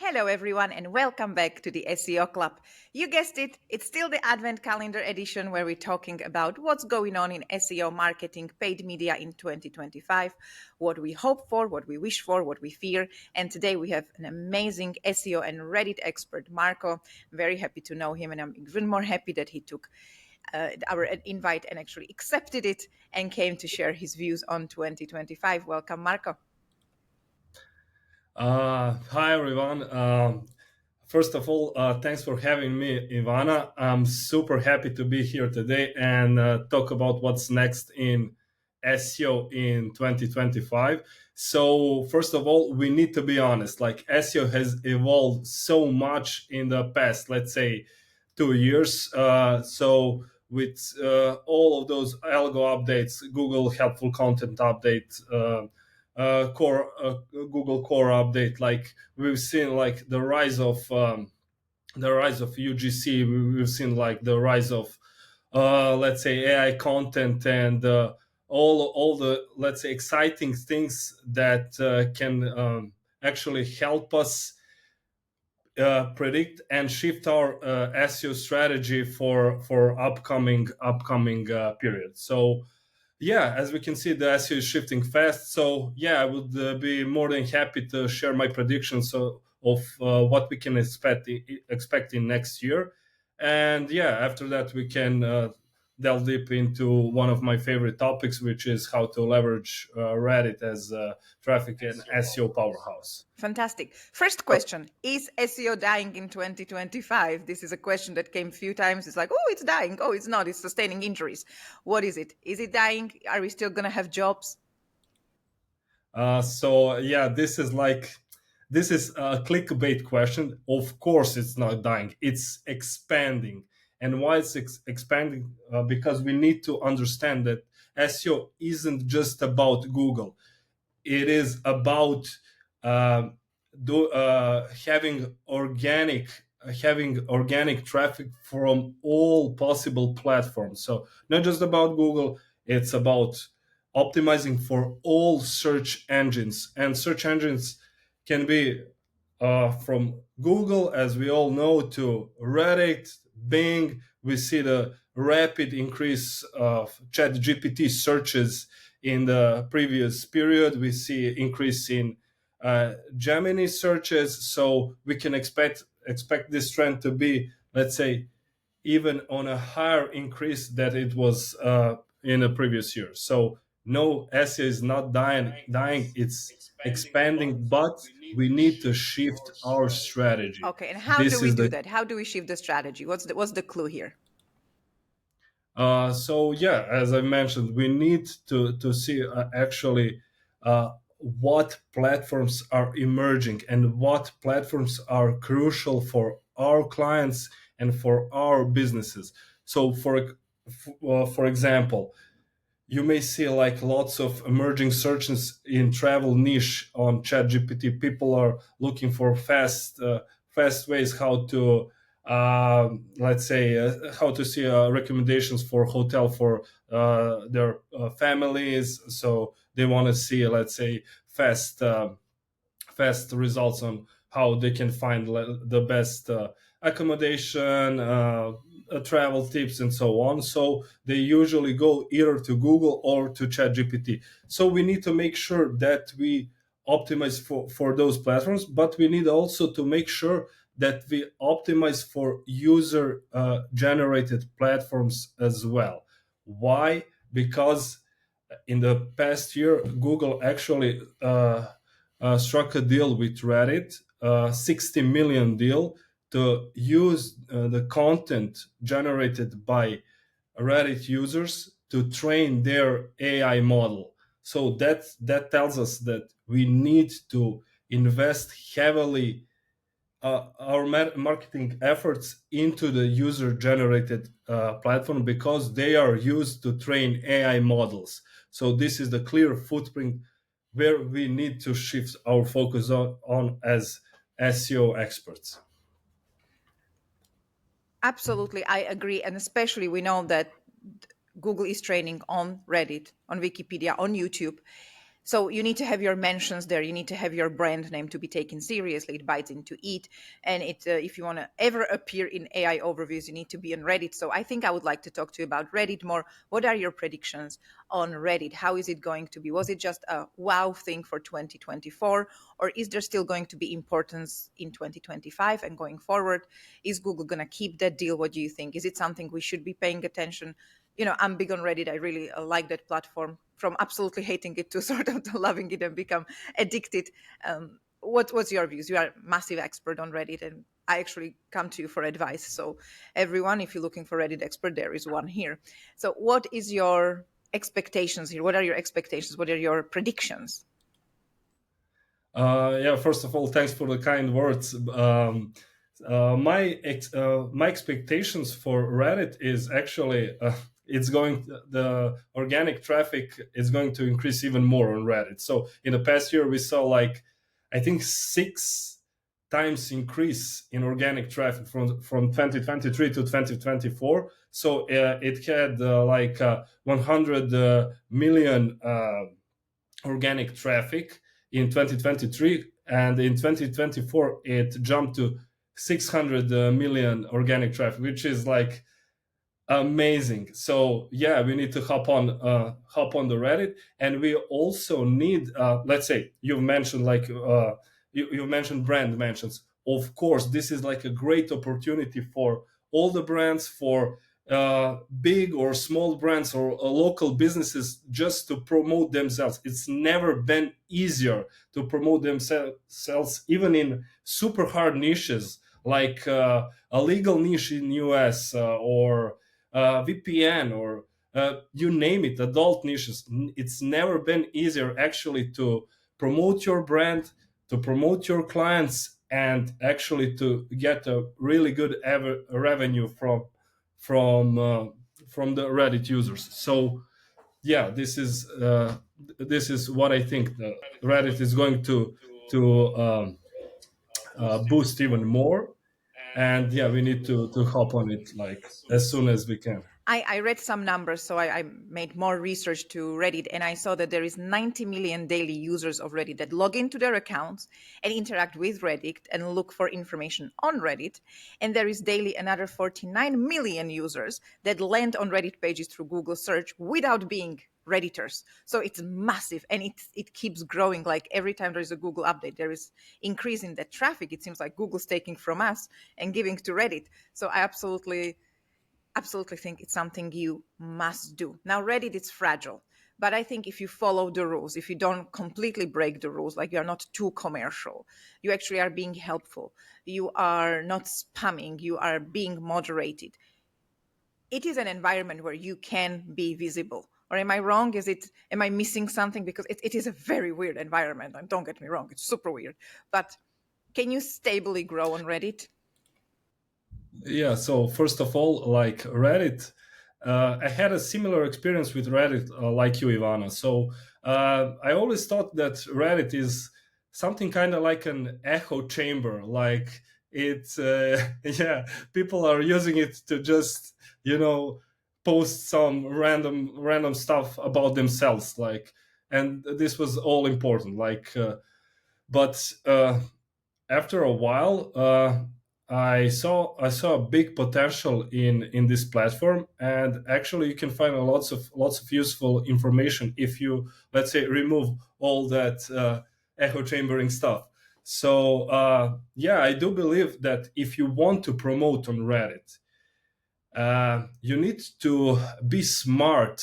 Hello, everyone, and welcome back to the SEO Club. You guessed it, it's still the Advent Calendar edition where we're talking about what's going on in SEO marketing, paid media in 2025, what we hope for, what we wish for, what we fear. And today we have an amazing SEO and Reddit expert, Marco. Very happy to know him, and I'm even more happy that he took our invite and actually accepted it and came to share his views on 2025. Welcome, Marco. Hi everyone. First of all, thanks for having me, Ivana. I'm super happy to be here today and talk about what's next in SEO in 2025. So, first of all, we need to be honest. Like SEO has evolved so much in the past, let's say, 2 years. So, with all of those algo updates, Google helpful content update. Core Google Core update. Like we've seen, like the rise of UGC. We've seen like the rise of let's say AI content and all the, let's say, exciting things that can actually help us predict and shift our SEO strategy for upcoming period. So yeah, as we can see, the SEO is shifting fast. So yeah, I would be more than happy to share my predictions of what we can expect in next year. And yeah, after that we can delve deep into one of my favorite topics, which is how to leverage Reddit as a traffic and SEO powerhouse. Fantastic. First question, is SEO dying in 2025? This is a question that came a few times. It's like, oh, it's dying. Oh, it's not. It's sustaining injuries. What is it? Is it dying? Are we still going to have jobs? So yeah, this is a clickbait question. Of course, it's not dying; it's expanding. And why it's expanding? Because we need to understand that SEO isn't just about Google. It is about uh, having organic traffic from all possible platforms. So not just about Google. It's about optimizing for all search engines, and search engines can be from Google, as we all know, to Reddit, Bing. We see the rapid increase of chat GPT searches in the previous period. We see increase in Gemini searches. So we can expect this trend to be, let's say, even on a higher increase that it was in the previous year. So no, SEO is not dying. It's expanding, but we need to shift our strategy. Okay, and how do This we is do the that? How do we shift the strategy? What's the clue here? So yeah, as I mentioned, we need to see actually what platforms are emerging and what platforms are crucial for our clients and for our businesses. So for example, you may see like lots of emerging searches in travel niche on ChatGPT. People are looking for fast ways how to let's say how to see recommendations for hotel for their families. So they want to see, let's say, fast results on how they can find the best accommodation, travel tips, and so on. So they usually go either to Google or to ChatGPT. So we need to make sure that we optimize for those platforms, but we need also to make sure that we optimize for user generated platforms as well. Why? Because in the past year, Google actually struck a deal with Reddit, 60 million deal, to use the content generated by Reddit users to train their AI model. So that tells us that we need to invest heavily our marketing efforts into the user generated platform, because they are used to train AI models. So this is the clear footprint where we need to shift our focus on as SEO experts. Absolutely, I agree. And especially we know that Google is training on Reddit, on Wikipedia, on YouTube. So you need to have your mentions there. You need to have your brand name to be taken seriously. It bites into it, and if you want to ever appear in AI overviews, you need to be on Reddit. So I think I would like to talk to you about Reddit more. What are your predictions on Reddit? How is it going to be? Was it just a wow thing for 2024, or is there still going to be importance in 2025 and going forward? Is Google going to keep that deal? What do you think? Is it something we should be paying attention? I'm big on Reddit. I really like that platform, from absolutely hating it to sort of loving it and become addicted. What's your views? You are a massive expert on Reddit, and I actually come to you for advice. So everyone, if you're looking for Reddit expert, there is one here. So what is your expectations here? What are your expectations? What are your predictions? Yeah, first of all, thanks for the kind words. My expectations for Reddit is actually the organic traffic is going to increase even more on Reddit. So in the past year, we saw like I think 6 times increase in organic traffic from 2023 to 2024. So it had 100 million organic traffic in 2023, and in 2024 it jumped to 600 million organic traffic, which is like amazing. So yeah, we need to hop on the Reddit, and we also need let's say you've mentioned you've mentioned brand mentions. Of course, this is like a great opportunity for all the brands, for big or small brands or local businesses, just to promote themselves. It's never been easier to promote themselves, even in super hard niches like a legal niche in US or VPN or you name it, adult niches. It's never been easier actually to promote your brand, to promote your clients, and actually to get a really good revenue from the Reddit users. So yeah, this is what I think the Reddit is going to boost even more. And yeah, we need to hop on it like as soon as we can. I read some numbers, so I made more research to Reddit, and I saw that there is 90 million daily users of Reddit that log into their accounts and interact with Reddit and look for information on Reddit. And there is daily another 49 million users that land on Reddit pages through Google search without being Redditors. So it's massive, and it keeps growing. Like every time there is a Google update, there is increase in that traffic. It seems like Google's taking from us and giving to Reddit. So I absolutely think it's something you must do. Now, Reddit is fragile, but I think if you follow the rules, if you don't completely break the rules, like you're not too commercial, you actually are being helpful, you are not spamming, you are being moderated, it is an environment where you can be visible. Or am I wrong? Am I missing something? Because it is a very weird environment. And don't get me wrong, it's super weird. But can you stably grow on Reddit? Yeah, so first of all, like Reddit, I had a similar experience with Reddit like you, Ivana. So I always thought that Reddit is something kind of like an echo chamber. Like it's, yeah, people are using it to just, post some random stuff about themselves. Like, and this was all important. But after a while, I saw a big potential in this platform, and actually you can find lots of useful information if you, let's say, remove all that echo chambering stuff. So yeah, I do believe that if you want to promote on Reddit, you need to be smart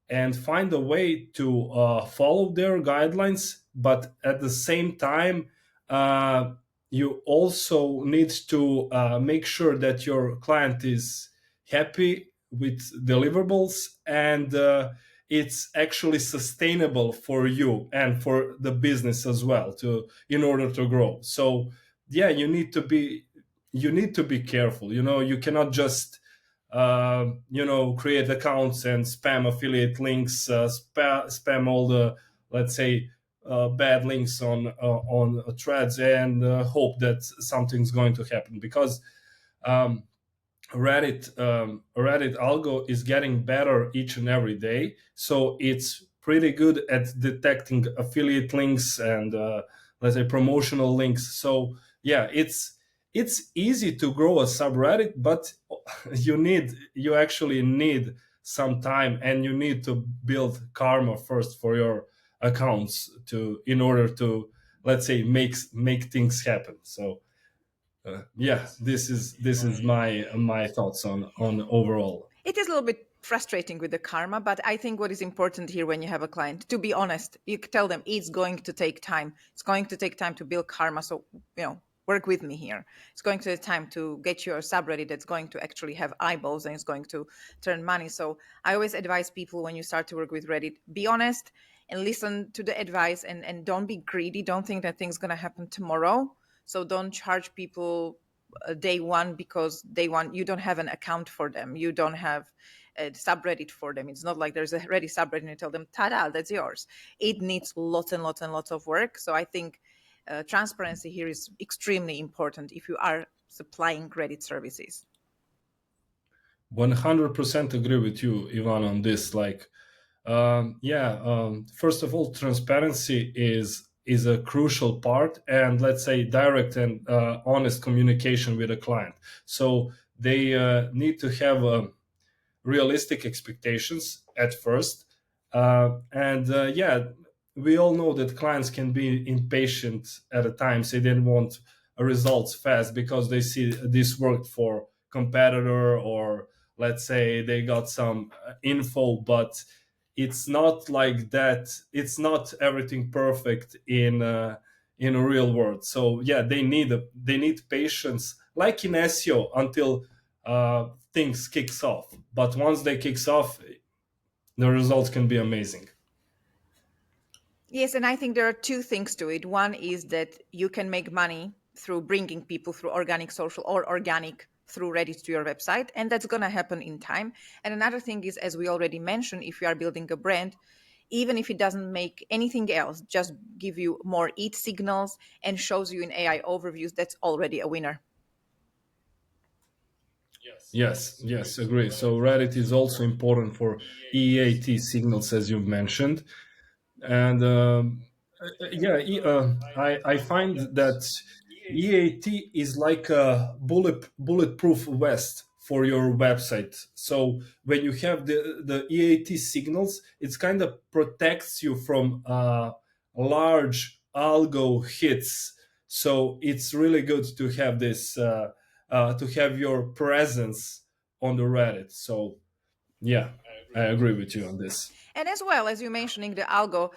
and find a way to follow their guidelines, but at the same time, uh, you also need to make sure that your client is happy with deliverables, and it's actually sustainable for you and for the business as well, to in order to grow. So yeah, you need to be careful. You cannot just create accounts and spam affiliate links, spam all the, let's say, bad links on threads, and hope that something's going to happen, because um, Reddit algo is getting better each and every day. So it's pretty good at detecting affiliate links and let's say promotional links. So yeah, it's easy to grow a subreddit, but you actually need some time, and you need to build karma first for your accounts to in order to, let's say, make things happen. So yeah, this is my thoughts on overall. It is a little bit frustrating with the karma, but I think what is important here when you have a client, to be honest, you tell them it's going to take time. It's going to take time to build karma. So, work with me here. It's going to take time to get you a subreddit that's going to actually have eyeballs and it's going to turn money. So I always advise people when you start to work with Reddit, be honest and listen to the advice, and don't be greedy. Don't think that things going to happen tomorrow. So don't charge people day one, because day one you don't have an account for them, you don't have a subreddit for them. It's not like there's a ready subreddit and you tell them, ta-da, that's yours. It needs lots and lots and lots of work. So I think transparency here is extremely important if you are supplying Reddit services. 100% agree with you, Ivan, on this. Like, first of all, transparency is a crucial part, and let's say direct and honest communication with a client. So they need to have realistic expectations at first. And we all know that clients can be impatient at a time. So they want results fast because they see this worked for competitor, or let's say they got some info, but it's not like that. It's not everything perfect in a real world. So yeah, they need patience, like in SEO, until things kicks off. But once they kicks off, the results can be amazing. Yes, and I think there are two things to it. One is that you can make money through bringing people through organic social or organic through Reddit to your website, and that's going to happen in time. And another thing is, as we already mentioned, if you are building a brand, even if it doesn't make anything else, just give you more EAT signals and shows you in AI overviews, that's already a winner. Yes, yes, agree. So Reddit is also important for EAT signals, as you mentioned. And I find that EAT is like a bulletproof vest for your website. So when you have the EAT signals, it's kind of protects you from large algo hits. So it's really good to have this to have your presence on the Reddit. So yeah, I agree with you on this. And as well as you mentioning the algo,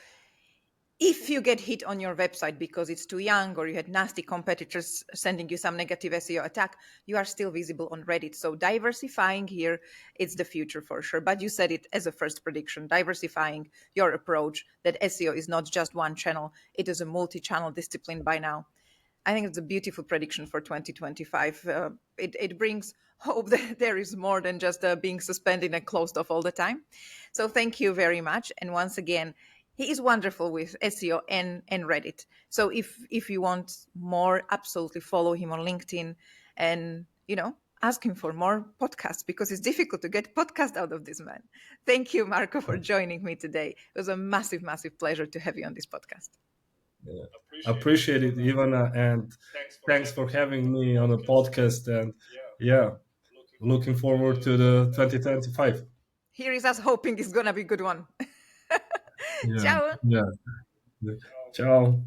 if you get hit on your website because it's too young or you had nasty competitors sending you some negative SEO attack, you are still visible on Reddit. So diversifying here, it's the future for sure. But you said it as a first prediction, diversifying your approach, that SEO is not just one channel, it is a multi-channel discipline by now. I think it's a beautiful prediction for 2025. It brings hope that there is more than just being suspended and closed off all the time. So thank you very much. And once again, he is wonderful with SEO and Reddit. So if you want more, absolutely follow him on LinkedIn, and ask him for more podcasts, because it's difficult to get podcast out of this man. Thank you, Marco, for joining me today. It was a massive, massive pleasure to have you on this podcast. Yeah. Appreciate it, Ivana, and thanks for having me on the podcast. And yeah, looking forward to the 2025. Here is us hoping it's gonna be a good one. Yeah, Ciao. yeah. Ciao.